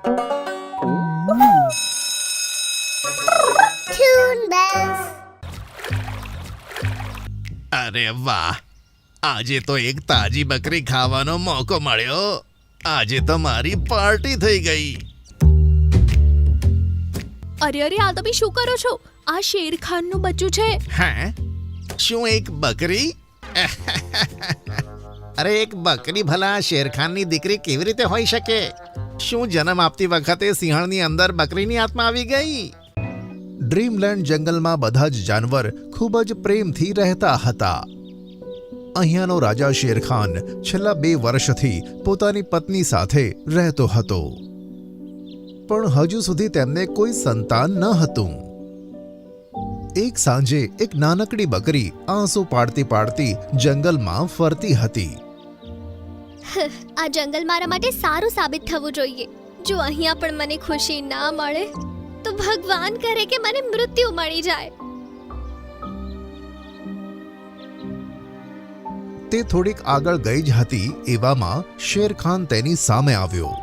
Toon Bells. અરે વાહ, આજે તો એક તાજી બકરી ખાવાનો મોકો મળ્યો. આજે તો મારી પાર્ટી થઈ ગઈ. અરે આ તમે શું કરો છો? આ શેરખાનનું બચ્ચું છે. હે, શું એક બકરી? અરે એક બકરી ભલા શેરખાનની દીકરી કેવી રીતે હોઈ શકે? શું જન્મ આપતી વખતે સિંહણની અંદર બકરીની આત્મા આવી ગઈ? ડ્રીમલેન્ડ જંગલમાં બધા જ જાનવર ખૂબ જ પ્રેમથી રહેતા હતા. અહીંયાનો રાજા શેરખાન છેલ્લા 2 વર્ષથી પોતાની પત્ની સાથે રહેતો હતો, પણ હજુ સુધી તેમને કોઈ સંતાન ન હતું. એક સાંજે એક નાનકડી બકરી આંસુ પાડતી પાડતી જંગલમાં ફરતી હતી. આ જંગલ મારા માટે સારું સાબિત થવું જોઈએ. જો અહીંયા પણ મને ખુશી ના મળે તો ભગવાન કરે કે મને મૃત્યુ મળી જાય. તે થોડીક આગળ ગઈ જ હતી એવામાં શેરખાન તેની સામે આવ્યો.